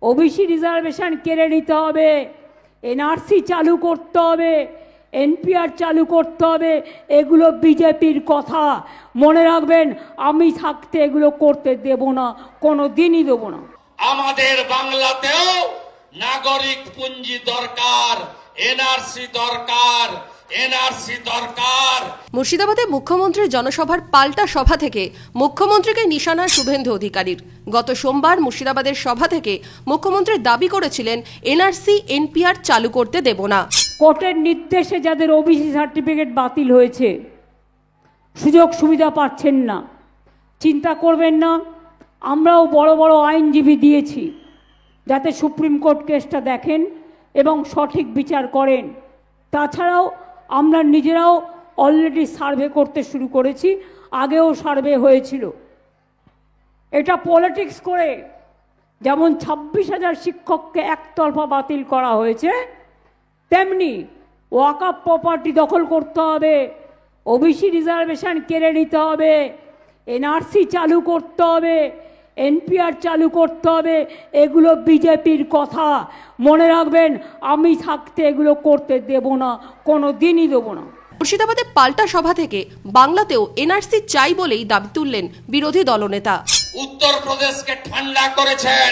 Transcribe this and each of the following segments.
OBC reservation কেড়ে নিতে হবে, এনআরসি চালু করতে হবে, এনপিআর চালু করতে হবে। এগুলো বিজেপির কথা, মনে রাখবেন। আমি থাকতে এগুলো করতে দেব না, কোনো দিনই দেব না। আমাদের বাংলাতেও নাগরিক পুঞ্জি দরকার, এনআরসি দরকার, এনআরসি দরকার। মুর্শিদাবাদে মুখ্যমন্ত্রীর জনসভার পাল্টা সভা থেকে মুখ্যমন্ত্রীকে নিশানা শুভেন্দু অধিকারীর। গত সোমবার মুর্শিদাবাদের সভা থেকে মুখ্যমন্ত্রী দাবি করেছিলেন এনআরসি এনপিআর চালু করতে দেব না। কোর্টের নির্দেশে যাদের ওবিসি সার্টিফিকেট বাতিল হয়েছে, সুযোগ সুবিধা পাচ্ছেন না, চিন্তা করবেন না। আমরাও বড় বড় আইনজীবী দিয়েছি যাতে সুপ্রিম কোর্ট কেসটা দেখেন এবং সঠিক বিচার করেন। তাছাড়াও আমরা নিজেরাও অলরেডি সার্ভে করতে শুরু করেছি, আগেও সার্ভে হয়েছিল। এটা পলিটিক্স করে যেমন 26,000 শিক্ষককে একতরফা বাতিল করা হয়েছে, তেমনি ওয়াকফ প্রপার্টি দখল করতে হবে, ওবিসি রিজার্ভেশন কেড়ে নিতে হবে, এনআরসি চালু করতে হবে, এনপিআর চালু করতে হবে। এগুলো বিজেপির কথা, মনে রাখবেন। আমি থাকতে এগুলো করতে দেব না, কোনো দিনই দেব না। মুর্শিদাবাদে পাল্টা সভা থেকে বাংলাতেও এনআরসি চাই বলেই দাবি তুললেন বিরোধী দলনেতা। উত্তরপ্রদেশকে ঠান্ডা করেছেন,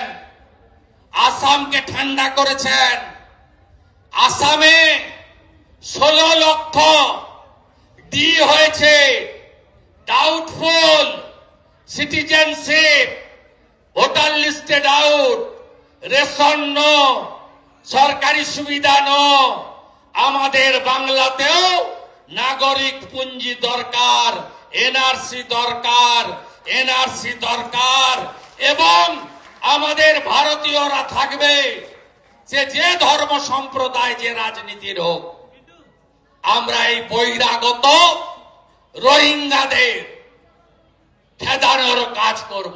আসামকে ঠান্ডা করেছেন। আসামে 16 লক্ষ ডি হয়েছে, doubtful citizenship, voter listed out, ration no, সরকারি সুবিধা নো। আমাদের বাংলাতেও নাগরিক পুঞ্জি দরকার, এনআরসি দরকার, এনআরসি দরকার। এবং আমাদের ভারতীয়রা থাকবে, যে ধর্ম সম্প্রদায়, যে রাজনীতির হোক। আমরা এই বহিরাগত রোহিঙ্গাদের খেদানোর কাজ করব।